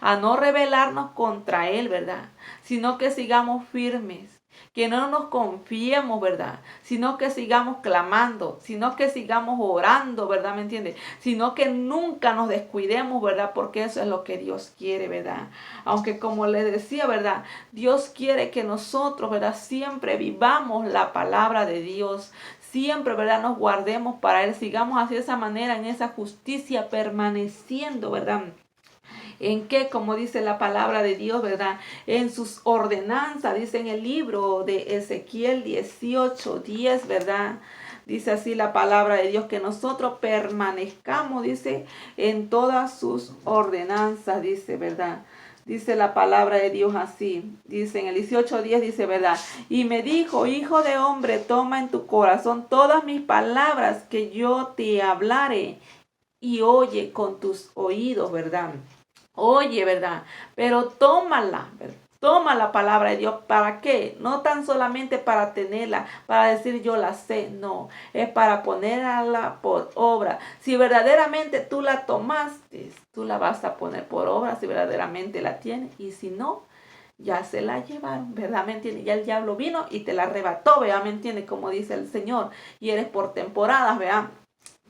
A no rebelarnos contra Él, ¿verdad? Sino que sigamos firmes. Que no nos confiemos, ¿verdad? Sino que sigamos clamando, sino que sigamos orando, ¿verdad? ¿Me entiendes? Sino que nunca nos descuidemos, ¿verdad? Porque eso es lo que Dios quiere, ¿verdad? Aunque como les decía, ¿verdad? Dios quiere que nosotros, ¿verdad? Siempre vivamos la palabra de Dios. Siempre, ¿verdad? Nos guardemos para Él. Sigamos así de esa manera, en esa justicia, permaneciendo, ¿verdad? En que, como dice la palabra de Dios, ¿verdad? En sus ordenanzas, dice en el libro de Ezequiel 18:10, ¿verdad? Dice así la palabra de Dios, que nosotros permanezcamos, dice, en todas sus ordenanzas, dice, ¿verdad? Dice la palabra de Dios así, dice en el 18:10, dice, ¿verdad? Y me dijo, hijo de hombre, toma en tu corazón todas mis palabras que yo te hablaré y oye con tus oídos, ¿verdad? Oye, ¿verdad? Pero tómala, ¿verdad? Toma la palabra de Dios. ¿Para qué? No tan solamente para tenerla, para decir yo la sé. No, es para ponerla por obra. Si verdaderamente tú la tomaste, tú la vas a poner por obra si verdaderamente la tienes. Y si no, ya se la llevaron, ¿verdad? ¿Me entiendes? Ya el diablo vino y te la arrebató, ¿verdad? ¿Me entiendes? Como dice el Señor. Y eres por temporadas, ¿verdad?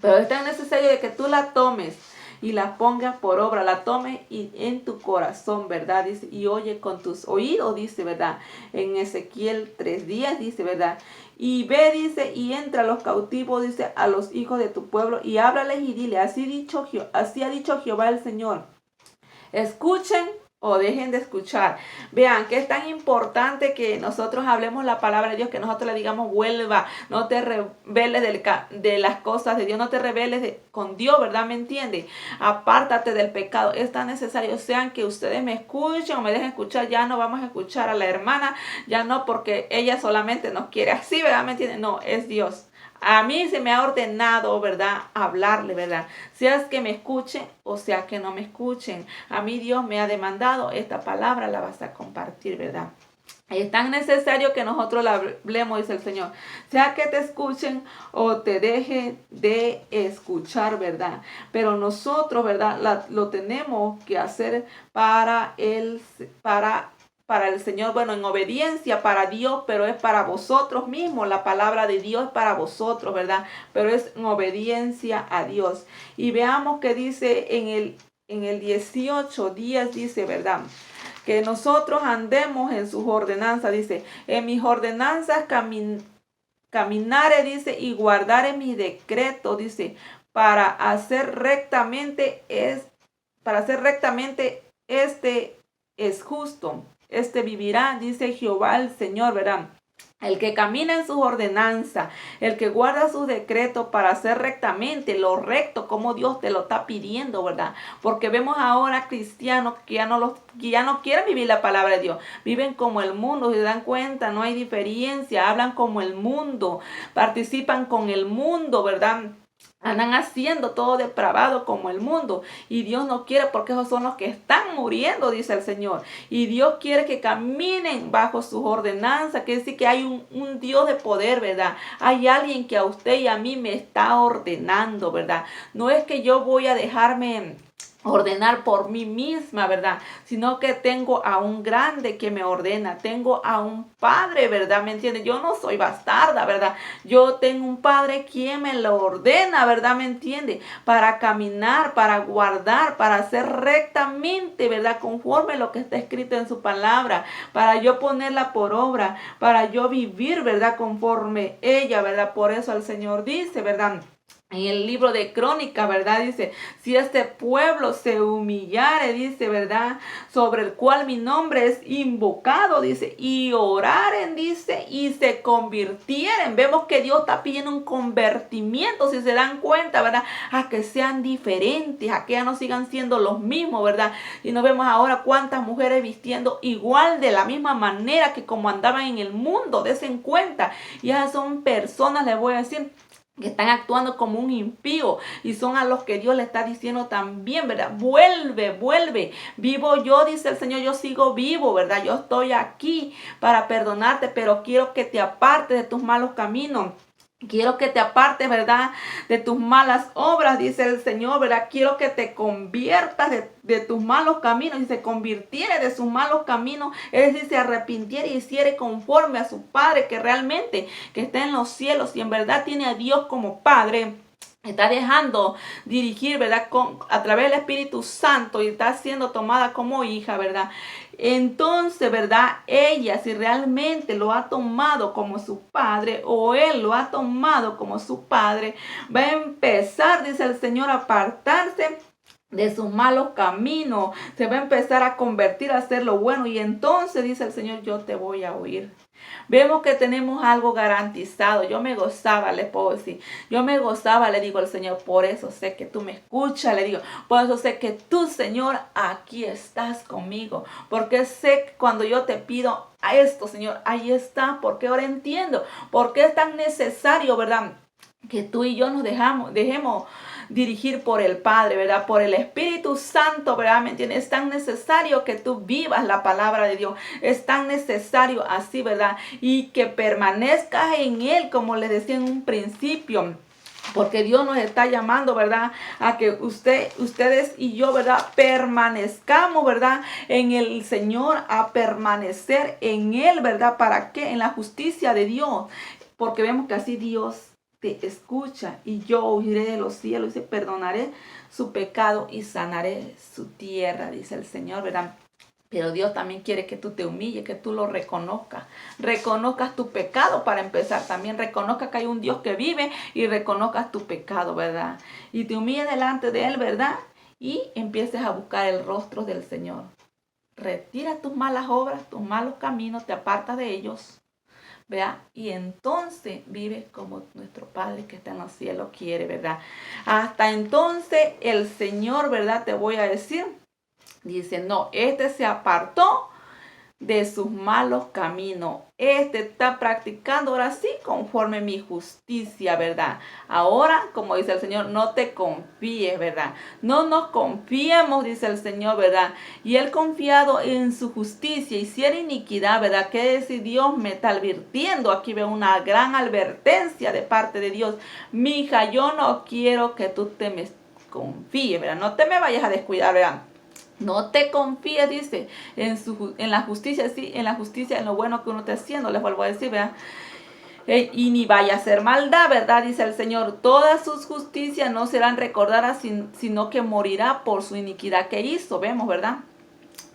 Pero es tan necesario de que tú la tomes y la pongas por obra, la tomes y en tu corazón, ¿verdad? Dice, y oye con tus oídos, dice, ¿verdad? En Ezequiel 3:10 dice, ¿verdad? Y ve, dice, y entra a los cautivos, dice, a los hijos de tu pueblo, y háblales y dile, así ha dicho Jehová el Señor. Escuchen o dejen de escuchar. Vean que es tan importante que nosotros hablemos la palabra de Dios, que nosotros le digamos, vuelva, no te rebeles de las cosas de Dios, no te rebeles con Dios, ¿verdad? ¿Me entiende? Apártate del pecado. Es tan necesario, sean que ustedes me escuchen o me dejen escuchar, ya no vamos a escuchar a la hermana, ya no porque ella solamente nos quiere así, ¿verdad? ¿Me entiende? No, es Dios. A mí se me ha ordenado, ¿verdad? Hablarle, ¿verdad? Sea que me escuchen o sea que no me escuchen. A mí Dios me ha demandado, esta palabra la vas a compartir, ¿verdad? Es tan necesario que nosotros la hablemos, dice el Señor. Sea que te escuchen o te deje de escuchar, ¿verdad? Pero nosotros, ¿verdad? Lo tenemos que hacer para el Señor, bueno, en obediencia para Dios, pero es para vosotros mismos. La palabra de Dios es para vosotros, ¿verdad? Pero es en obediencia a Dios. Y veamos que dice en el 18:10, dice, ¿verdad? Que nosotros andemos en sus ordenanzas, dice, en mis ordenanzas caminaré, dice, y guardaré mis decretos, dice, para hacer rectamente este es justo. Este vivirá, dice Jehová el Señor, ¿verdad? El que camina en sus ordenanzas, el que guarda sus decretos para hacer rectamente lo recto como Dios te lo está pidiendo, ¿verdad? Porque vemos ahora cristianos que ya no quieren vivir la palabra de Dios. Viven como el mundo, se dan cuenta, no hay diferencia, hablan como el mundo, participan con el mundo, ¿verdad? Andan haciendo todo depravado como el mundo. Y Dios no quiere, porque esos son los que están muriendo, dice el Señor. Y Dios quiere que caminen bajo sus ordenanzas. Quiere decir que hay un Dios de poder, ¿verdad? Hay alguien que a usted y a mí me está ordenando, ¿verdad? No es que yo voy a dejarme ordenar por mí misma, ¿verdad? Sino que tengo a un grande que me ordena, tengo a un padre, ¿verdad? ¿Me entiendes? Yo no soy bastarda, ¿verdad? Yo tengo un padre quien me lo ordena, ¿verdad? ¿Me entiende? Para caminar, para guardar, para hacer rectamente, ¿verdad? Conforme lo que está escrito en su palabra, para yo ponerla por obra, para yo vivir, ¿verdad? Conforme ella, ¿verdad? Por eso el Señor dice, ¿verdad? En el libro de Crónicas, ¿verdad? Dice, si este pueblo se humillare, dice, ¿verdad? Sobre el cual mi nombre es invocado, dice, y oraren, dice, y se convirtieren. Vemos que Dios está pidiendo un convertimiento, si se dan cuenta, ¿verdad? A que sean diferentes, a que ya no sigan siendo los mismos, ¿verdad? Y nos vemos ahora cuántas mujeres vistiendo igual de la misma manera que como andaban en el mundo, desen cuenta. Y esas son personas, les voy a decir, que están actuando como un impío y son a los que Dios le está diciendo también, ¿verdad? Vuelve, vuelve. Vivo yo, dice el Señor, yo sigo vivo, ¿verdad? Yo estoy aquí para perdonarte, pero quiero que te apartes de tus malos caminos. Quiero que te apartes, ¿verdad? De tus malas obras, dice el Señor, ¿verdad? Quiero que te conviertas de tus malos caminos y se convirtiere de sus malos caminos. Es decir, se arrepintiere y hiciere conforme a su Padre que realmente, que está en los cielos y en verdad tiene a Dios como Padre. Está dejando dirigir, ¿verdad? A través del Espíritu Santo y está siendo tomada como hija, ¿verdad? Entonces, ¿verdad? Ella, si realmente lo ha tomado como su padre o él lo ha tomado como su padre, va a empezar, dice el Señor, a apartarse de sus malos caminos. Se va a empezar a convertir a hacer lo bueno y entonces, dice el Señor, yo te voy a oír. Vemos que tenemos algo garantizado. Yo me gozaba, le puedo decir. Yo me gozaba, le digo al Señor, por eso sé que tú me escuchas, le digo. Por eso sé que tú, Señor, aquí estás conmigo. Porque sé que cuando yo te pido a esto, Señor, ahí está. Porque ahora entiendo por qué es tan necesario, ¿verdad? Que tú y yo nos dejemos dirigir por el Padre, ¿verdad? Por el Espíritu Santo, ¿verdad? ¿Me entiendes? Es tan necesario que tú vivas la palabra de Dios. Es tan necesario así, ¿verdad? Y que permanezcas en Él, como les decía en un principio. Porque Dios nos está llamando, ¿verdad? A que ustedes y yo, ¿verdad? Permanezcamos, ¿verdad? En el Señor, a permanecer en Él, ¿verdad? ¿Para qué? En la justicia de Dios. Porque vemos que así Dios te escucha y yo oiré de los cielos y perdonaré su pecado y sanaré su tierra, dice el Señor, ¿verdad? Pero Dios también quiere que tú te humilles, que tú lo reconozcas. Reconozcas tu pecado para empezar. También reconozcas que hay un Dios que vive y reconozcas tu pecado, ¿verdad? Y te humilles delante de Él, ¿verdad? Y empieces a buscar el rostro del Señor. Retira tus malas obras, tus malos caminos, te apartas de ellos. ¿Verdad? Y entonces vives como nuestro Padre que está en los cielos quiere, ¿verdad? Hasta entonces el Señor, ¿verdad? Te voy a decir, dice, no, este se apartó de sus malos caminos. Este está practicando ahora sí conforme mi justicia, ¿verdad? Ahora, como dice el Señor, no te confíes, ¿verdad? No nos confiemos, dice el Señor, ¿verdad? Y Él confiado en su justicia, hiciera iniquidad, ¿verdad? Que si Dios me está advirtiendo, aquí veo una gran advertencia de parte de Dios. Mija, yo no quiero que tú te me confíes, ¿verdad? No te me vayas a descuidar, ¿verdad? No te confíes, dice, en la justicia, sí, en la justicia, en lo bueno que uno está haciendo, les vuelvo a decir, ¿verdad? Y ni vaya a ser maldad, ¿verdad? Dice el Señor, todas sus justicias no serán recordadas, sino que morirá por su iniquidad que hizo, vemos, ¿verdad?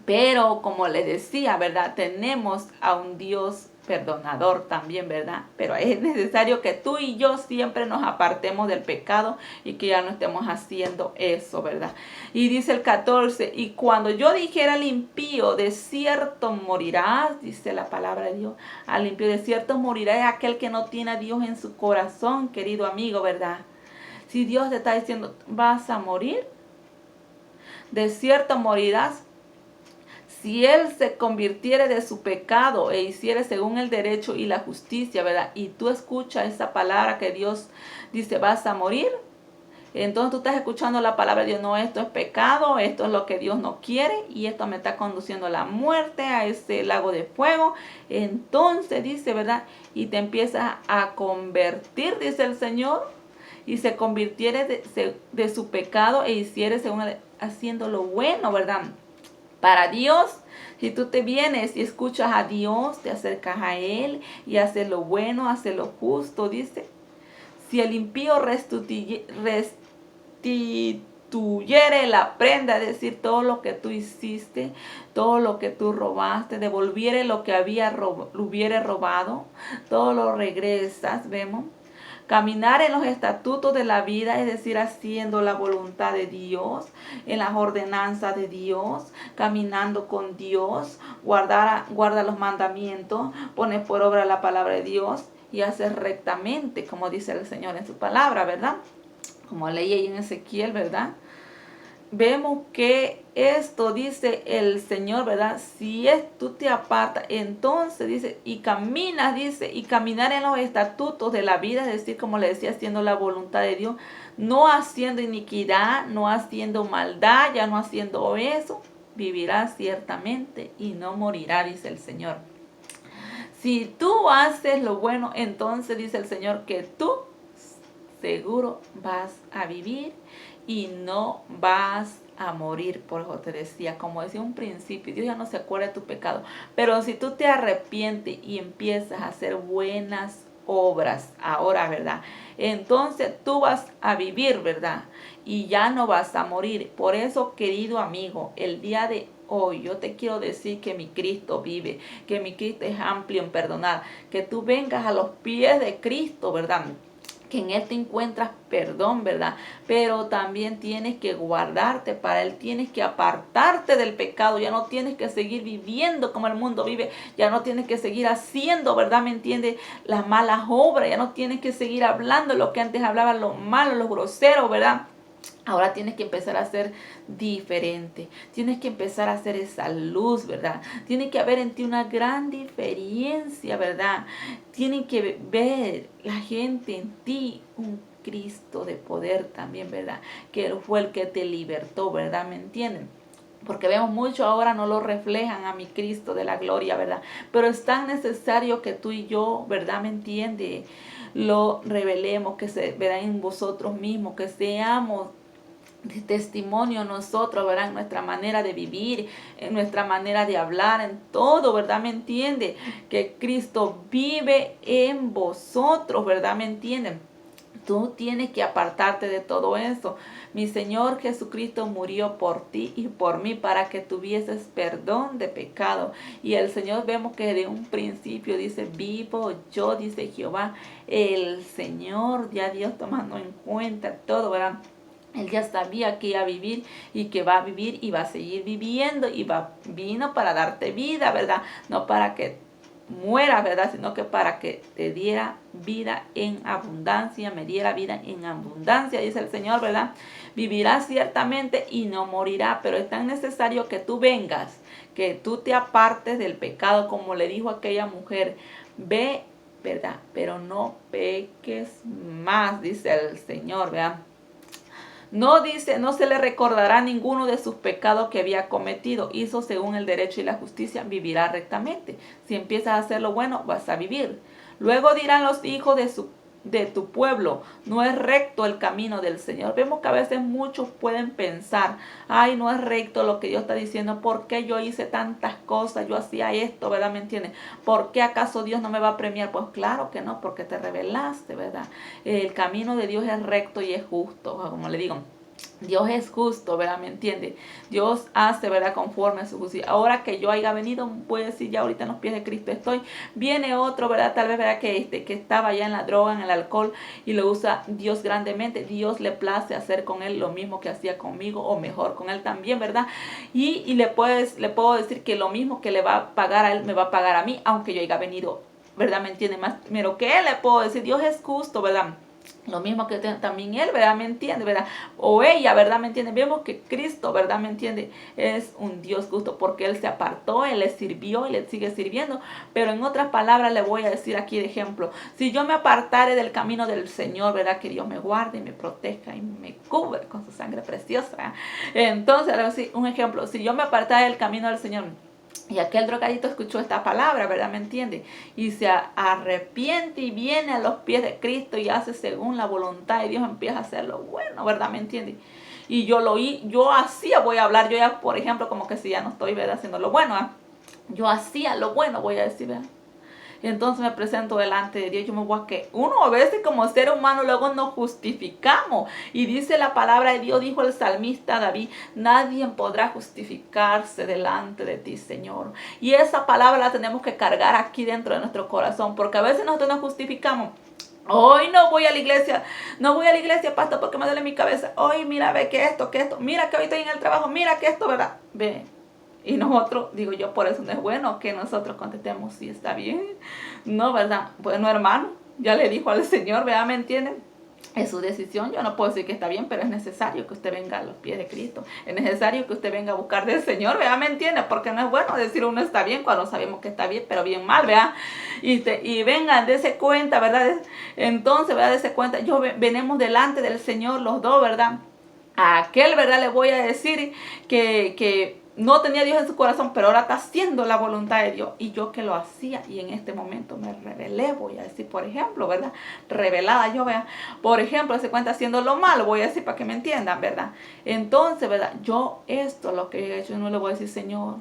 Pero como les decía, ¿verdad? Tenemos a un Dios perdonador también, ¿verdad? Pero es necesario que tú y yo siempre nos apartemos del pecado y que ya no estemos haciendo eso, ¿verdad? Y dice el 14, y cuando yo dijera al impío, de cierto morirás, dice la palabra de Dios, al impío de cierto morirá es aquel que no tiene a Dios en su corazón, querido amigo, ¿verdad? Si Dios te está diciendo, vas a morir, de cierto morirás. Si él se convirtiere de su pecado e hiciere según el derecho y la justicia, ¿verdad? Y tú escuchas esa palabra que Dios dice, vas a morir. Entonces tú estás escuchando la palabra de Dios, no, esto es pecado, esto es lo que Dios no quiere y esto me está conduciendo a la muerte, a ese lago de fuego. Entonces dice, ¿verdad? Y te empiezas a convertir, dice el Señor, y se convirtiere de su pecado e hiciere según haciendo lo bueno, ¿verdad? Para Dios, si tú te vienes y escuchas a Dios, te acercas a Él y haces lo bueno, haces lo justo, dice. Si el impío restituyere la prenda, es decir, todo lo que tú hiciste, todo lo que tú robaste, devolviere lo que hubiere robado, todo lo regresas, vemos. Caminar en los estatutos de la vida, es decir, haciendo la voluntad de Dios, en las ordenanzas de Dios, caminando con Dios, guarda los mandamientos, poner por obra la palabra de Dios y hacer rectamente, como dice el Señor en su palabra, ¿verdad? Como leí ahí en Ezequiel, ¿verdad? Vemos que esto dice el Señor, ¿verdad? Si tú te apartas, entonces dice, y caminas, dice, y caminar en los estatutos de la vida, es decir, como le decía, haciendo la voluntad de Dios, no haciendo iniquidad, no haciendo maldad, ya no haciendo eso, vivirá ciertamente y no morirá, dice el Señor. Si tú haces lo bueno, entonces dice el Señor que tú seguro vas a vivir y no vas a morir. Por eso te decía, como decía un principio, Dios ya no se acuerda de tu pecado. Pero si tú te arrepientes y empiezas a hacer buenas obras ahora, ¿verdad? Entonces tú vas a vivir, ¿verdad? Y ya no vas a morir. Por eso, querido amigo, el día de hoy yo te quiero decir que mi Cristo vive, que mi Cristo es amplio en perdonar, que tú vengas a los pies de Cristo, ¿verdad? Que en Él te encuentras perdón, ¿verdad? Pero también tienes que guardarte para Él, tienes que apartarte del pecado, ya no tienes que seguir viviendo como el mundo vive, ya no tienes que seguir haciendo, ¿verdad? ¿Me entiendes? Las malas obras, ya no tienes que seguir hablando lo que antes hablaban, lo malo, lo grosero, ¿verdad? Ahora tienes que empezar a ser diferente. Tienes que empezar a hacer esa luz, ¿verdad? Tiene que haber en ti una gran diferencia, ¿verdad? Tienen que ver la gente en ti un Cristo de poder también, ¿verdad? Que Él fue el que te libertó, ¿verdad? ¿Me entienden? Porque vemos mucho ahora no lo reflejan a mi Cristo de la gloria, ¿verdad? Pero es tan necesario que tú y yo, ¿verdad? ¿Me entiende? Lo revelemos, que se verá en vosotros mismos, que seamos de testimonio nosotros, ¿verdad? En nuestra manera de vivir, en nuestra manera de hablar, en todo, ¿verdad? ¿Me entiende? Que Cristo vive en vosotros, ¿verdad? ¿Me entienden? Tú tienes que apartarte de todo eso. Mi Señor Jesucristo murió por ti y por mí para que tuvieses perdón de pecado. Y el Señor vemos que de un principio dice, vivo yo, dice Jehová, el Señor, ya Dios tomando en cuenta todo, ¿verdad? Él ya sabía que iba a vivir y que va a vivir y va a seguir viviendo y vino para darte vida, ¿verdad? No para que muera, ¿verdad? Sino que para que te diera vida en abundancia, me diera vida en abundancia, dice el Señor, ¿verdad? Vivirá ciertamente y no morirá, pero es tan necesario que tú vengas, que tú te apartes del pecado, como le dijo aquella mujer, ve, ¿verdad? Pero no peques más, dice el Señor, ¿verdad? No dice, no se le recordará ninguno de sus pecados que había cometido. Hizo según el derecho y la justicia, vivirá rectamente. Si empiezas a hacer lo bueno, vas a vivir. Luego dirán los hijos de tu pueblo, no es recto el camino del Señor. Vemos que a veces muchos pueden pensar, ay, no es recto lo que Dios está diciendo, ¿por qué yo hice tantas cosas? Yo hacía esto, ¿verdad? ¿Me entiendes? ¿Por qué acaso Dios no me va a premiar? Pues claro que no, porque te rebelaste, ¿verdad? El camino de Dios es recto y es justo, como le digo. Dios es justo, ¿verdad? ¿Me entiende? Dios hace, ¿verdad? Conforme a su justicia. Ahora que yo haya venido, voy a decir, ya ahorita en los pies de Cristo estoy. Viene otro, ¿verdad? Tal vez, ¿verdad? Que estaba ya en la droga, en el alcohol y lo usa Dios grandemente. Dios le place hacer con él lo mismo que hacía conmigo o mejor con él también, ¿verdad? Y le puedo decir que lo mismo que le va a pagar a él, me va a pagar a mí, aunque yo haya venido, ¿verdad? ¿Me entiende? Más, pero que le puedo decir, Dios es justo, ¿verdad? Lo mismo que también él, ¿verdad? ¿Me entiende? ¿Verdad? O ella, ¿verdad? ¿Me entiende? Vemos que Cristo, ¿verdad? ¿Me entiende? Es un Dios justo porque Él se apartó, Él le sirvió y le sigue sirviendo. Pero en otras palabras le voy a decir aquí de ejemplo. Si yo me apartare del camino del Señor, ¿verdad? Que Dios me guarde y me proteja y me cubre con su sangre preciosa, ¿verdad? Entonces, así, un ejemplo. Si yo me apartare del camino del Señor, y aquel drogadito escuchó esta palabra, ¿verdad? ¿Me entiende? Y se arrepiente y viene a los pies de Cristo y hace según la voluntad de Dios, empieza a hacer lo bueno, ¿verdad? ¿Me entiende? Y yo hacía, voy a hablar, yo ya, por ejemplo, como que si ya no estoy, ¿verdad?, haciendo lo bueno, ¿eh? Yo hacía lo bueno, voy a decir, ¿verdad? Y entonces me presento delante de Dios. Yo me voy a que uno a veces como ser humano luego nos justificamos. Y dice la palabra de Dios, dijo el salmista David, nadie podrá justificarse delante de ti, Señor. Y esa palabra la tenemos que cargar aquí dentro de nuestro corazón, porque a veces nosotros nos justificamos. Hoy no voy a la iglesia, pastor, porque me duele mi cabeza. Hoy mira, ve que esto, mira que hoy estoy en el trabajo, mira que esto, ¿verdad? Ve. Y nosotros, digo yo, por eso no es bueno que nosotros contestemos si está bien. No, ¿verdad? Bueno, hermano, ya le dijo al Señor, ¿verdad? ¿Me entienden? Es su decisión, yo no puedo decir que está bien, pero es necesario que usted venga a los pies de Cristo. Es necesario que usted venga a buscar del Señor, ¿verdad? ¿Me entiende? Porque no es bueno decir uno está bien cuando sabemos que está bien, pero bien mal, ¿verdad? Y vengan, dése cuenta, ¿verdad? Entonces, ¿verdad? Dése cuenta, venimos delante del Señor los dos, ¿verdad? A aquel, ¿verdad? Le voy a decir que no tenía Dios en su corazón, pero ahora está haciendo la voluntad de Dios. Y yo que lo hacía, y en este momento me rebelé, voy a decir, por ejemplo, ¿verdad? Revelada yo, vea. Por ejemplo, se cuenta haciendo lo malo, voy a decir para que me entiendan, ¿verdad? Entonces, ¿verdad? Yo esto, lo que he hecho, no le voy a decir, Señor,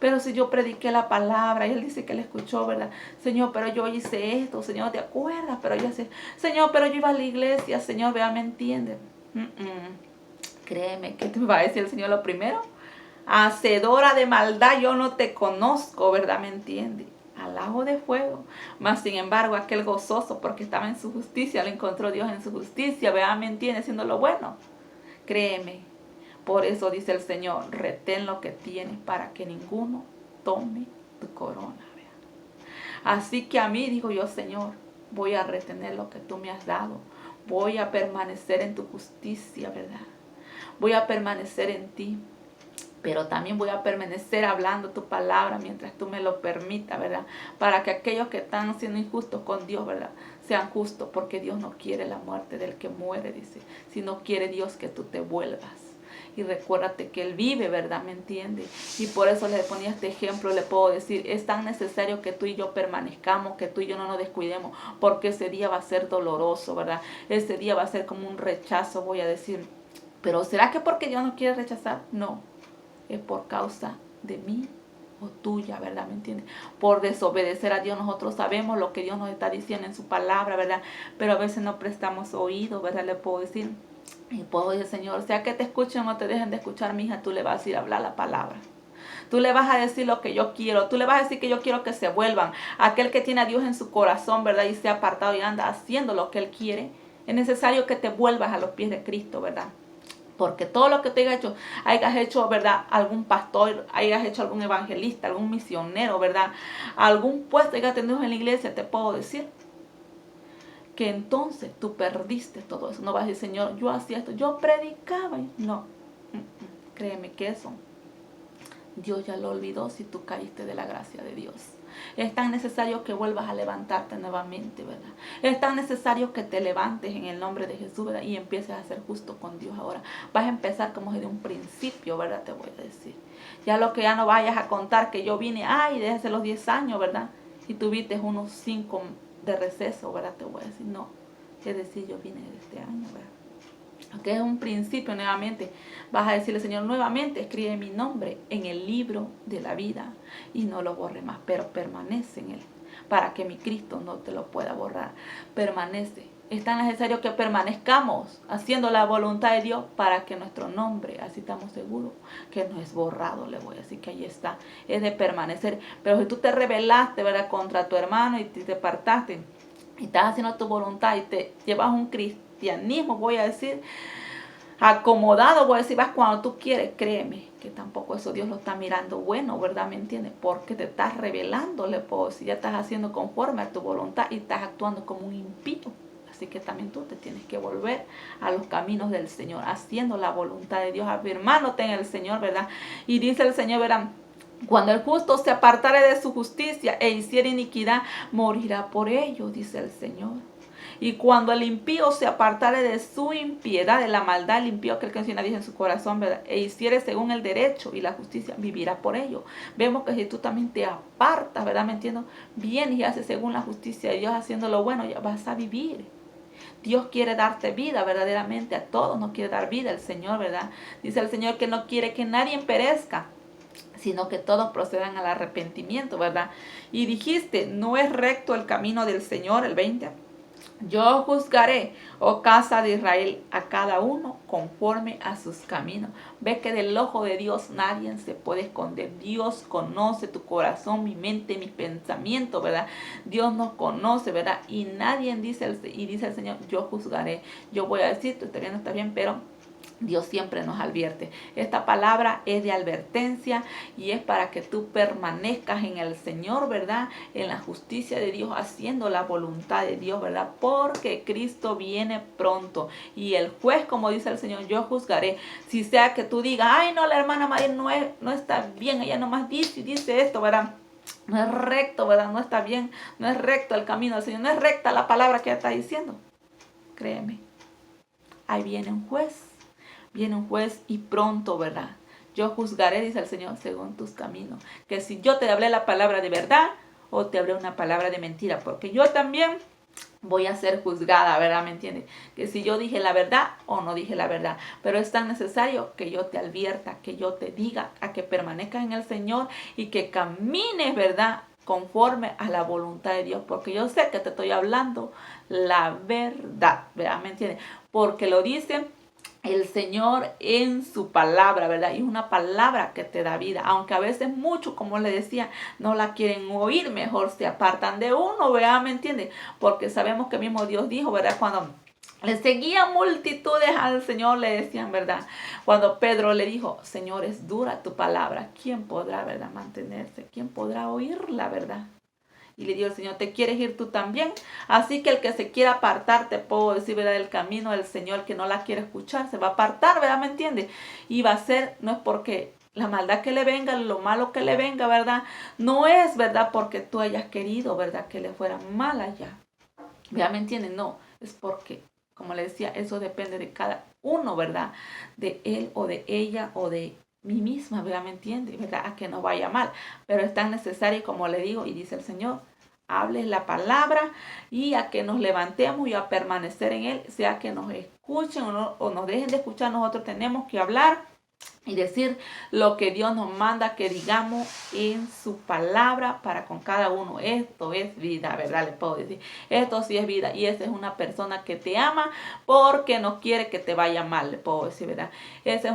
pero si yo prediqué la palabra, y él dice que él escuchó, ¿verdad? Señor, pero yo hice esto, Señor, ¿te acuerdas? Pero yo sé, Señor, pero yo iba a la iglesia, Señor, vea, ¿me entienden? Créeme, ¿qué te va a decir el Señor lo primero? Hacedora de maldad, yo no te conozco, ¿verdad? ¿Me entiende? Al lago de fuego. Mas sin embargo, aquel gozoso, porque estaba en su justicia, lo encontró Dios en su justicia, ¿verdad? ¿Me entiende? Haciendo lo bueno. Créeme. Por eso dice el Señor, retén lo que tienes para que ninguno tome tu corona, ¿verdad? Así que a mí, digo yo, Señor, voy a retener lo que tú me has dado. Voy a permanecer en tu justicia, ¿verdad? Voy a permanecer en ti. Pero también voy a permanecer hablando tu palabra mientras tú me lo permitas, ¿verdad? Para que aquellos que están siendo injustos con Dios, ¿verdad?, sean justos, porque Dios no quiere la muerte del que muere, dice, sino quiere Dios que tú te vuelvas. Y recuérdate que Él vive, ¿verdad? ¿Me entiendes? Y por eso le ponía este ejemplo, le puedo decir, es tan necesario que tú y yo permanezcamos, que tú y yo no nos descuidemos, porque ese día va a ser doloroso, ¿verdad? Ese día va a ser como un rechazo, voy a decir. Pero ¿será que porque Dios no quiere rechazar? No. Es por causa de mí o tuya, ¿verdad? ¿Me entiendes? Por desobedecer a Dios, nosotros sabemos lo que Dios nos está diciendo en su palabra, ¿verdad? Pero a veces no prestamos oído, ¿verdad? Le puedo decir, y puedo decir, Señor, sea que te escuchen o no te dejen de escuchar, mi hija, tú le vas a ir a hablar la palabra. Tú le vas a decir lo que yo quiero. Tú le vas a decir que yo quiero que se vuelvan. Aquel que tiene a Dios en su corazón, ¿verdad? Y se ha apartado y anda haciendo lo que Él quiere. Es necesario que te vuelvas a los pies de Cristo, ¿verdad? Porque todo lo que te hayas hecho, ¿verdad? Algún pastor, hayas hecho algún evangelista, algún misionero, ¿verdad? Algún puesto hayas tenido en la iglesia, te puedo decir que entonces tú perdiste todo eso. No vas a decir, Señor, yo hacía esto, yo predicaba. No, créeme que eso Dios ya lo olvidó si tú caíste de la gracia de Dios. Es tan necesario que vuelvas a levantarte nuevamente, ¿verdad? Es tan necesario que te levantes en el nombre de Jesús, ¿verdad? Y empieces a ser justo con Dios ahora. Vas a empezar como desde un principio, ¿verdad? Te voy a decir. Ya lo que ya no vayas a contar que yo vine, desde hace los 10 años, ¿verdad? Y tuviste unos 5 de receso, ¿verdad? Te voy a decir, no. Es decir, yo vine de este año, ¿verdad? Aunque es un principio nuevamente, vas a decirle, Señor, nuevamente escribe mi nombre en el libro de la vida y no lo borre más, pero permanece en él, para que mi Cristo no te lo pueda borrar. Permanece. Es tan necesario que permanezcamos haciendo la voluntad de Dios para que nuestro nombre, así estamos seguros, que no es borrado, le voy a decir que ahí está, es de permanecer. Pero si tú te rebelaste, ¿verdad?, contra tu hermano y te apartaste y estás haciendo tu voluntad y te llevas un cristianismo, voy a decir, acomodado, voy a decir, vas cuando tú quieres, créeme que tampoco eso Dios lo está mirando bueno, ¿verdad? ¿Me entiendes? Porque te estás rebelando, le puedo decir, ya estás haciendo conforme a tu voluntad y estás actuando como un impío. Así que también tú te tienes que volver a los caminos del Señor, haciendo la voluntad de Dios, afirmándote en el Señor, ¿verdad? Y dice el Señor, ¿verdad? Cuando el justo se apartare de su justicia e hiciere iniquidad, morirá por ello, dice el Señor. Y cuando el impío se apartare de su impiedad, de la maldad, el impío, aquel que no tiene a Dios en su corazón, ¿verdad?, e hiciere según el derecho y la justicia, vivirá por ello. Vemos que si tú también te apartas, ¿verdad?, ¿me entiendo? Vienes y haces según la justicia de Dios, haciendo lo bueno, ya vas a vivir. Dios quiere darte vida verdaderamente, a todos nos quiere dar vida el Señor, ¿verdad? Dice el Señor que no quiere que nadie perezca, sino que todos procedan al arrepentimiento, ¿verdad? Y dijiste, no es recto el camino del Señor, el 20. Yo juzgaré, oh casa de Israel, a cada uno conforme a sus caminos. Ve que del ojo de Dios nadie se puede esconder. Dios conoce tu corazón, mi mente, mi pensamiento, ¿verdad? Dios nos conoce, ¿verdad? Y nadie dice el Señor, yo juzgaré. Yo voy a decir, tú estás bien, no estás bien, pero Dios siempre nos advierte. Esta palabra es de advertencia y es para que tú permanezcas en el Señor, ¿verdad? En la justicia de Dios, haciendo la voluntad de Dios, ¿verdad? Porque Cristo viene pronto. Y el juez, como dice el Señor, yo juzgaré. Si sea que tú digas, ay, no, la hermana María no está bien, ella nomás dice esto, ¿verdad? No es recto, ¿verdad? No está bien, no es recto el camino del Señor, no es recta la palabra que ella está diciendo. Créeme, ahí viene un juez. Viene un juez y pronto, ¿verdad? Yo juzgaré, dice el Señor, según tus caminos. Que si yo te hablé la palabra de verdad o te hablé una palabra de mentira. Porque yo también voy a ser juzgada, ¿verdad? ¿Me entiendes? Que si yo dije la verdad o no dije la verdad. Pero es tan necesario que yo te advierta, que yo te diga a que permanezcas en el Señor y que camines, ¿verdad? Conforme a la voluntad de Dios. Porque yo sé que te estoy hablando la verdad, ¿verdad? ¿Me entiendes? Porque lo dicen el Señor en su palabra, ¿verdad? Y es una palabra que te da vida, aunque a veces muchos, como le decía, no la quieren oír, mejor se apartan de uno, ¿verdad? ¿Me entiendes? Porque sabemos que mismo Dios dijo, ¿verdad? Cuando le seguían multitudes al Señor, le decían, ¿verdad? Cuando Pedro le dijo, Señor, es dura tu palabra, ¿quién podrá, verdad, mantenerse? ¿Quién podrá oírla, verdad? Y le dijo el Señor, ¿te quieres ir tú también? Así que el que se quiera apartar, te puedo decir, ¿verdad? Del camino del Señor, que no la quiere escuchar, se va a apartar, ¿verdad? ¿Me entiendes? Y va a ser, no es porque la maldad que le venga, lo malo que le venga, ¿verdad? No es, ¿verdad? Porque tú hayas querido, ¿verdad? Que le fuera mal allá. ¿Ya me entiendes? No, es porque, como le decía, eso depende de cada uno, ¿verdad? De él o de ella o de mí misma, ¿verdad? ¿Me entiende? ¿Verdad? A que no vaya mal. Pero es tan necesario, como le digo, y dice el Señor, hables la palabra y a que nos levantemos y a permanecer en él, sea que nos escuchen o nos dejen de escuchar, nosotros tenemos que hablar y decir lo que Dios nos manda que digamos en su palabra para con cada uno. Esto es vida, ¿verdad? Le puedo decir, esto sí es vida y esa es una persona que te ama porque no quiere que te vaya mal, le puedo decir, ¿verdad? Esa es una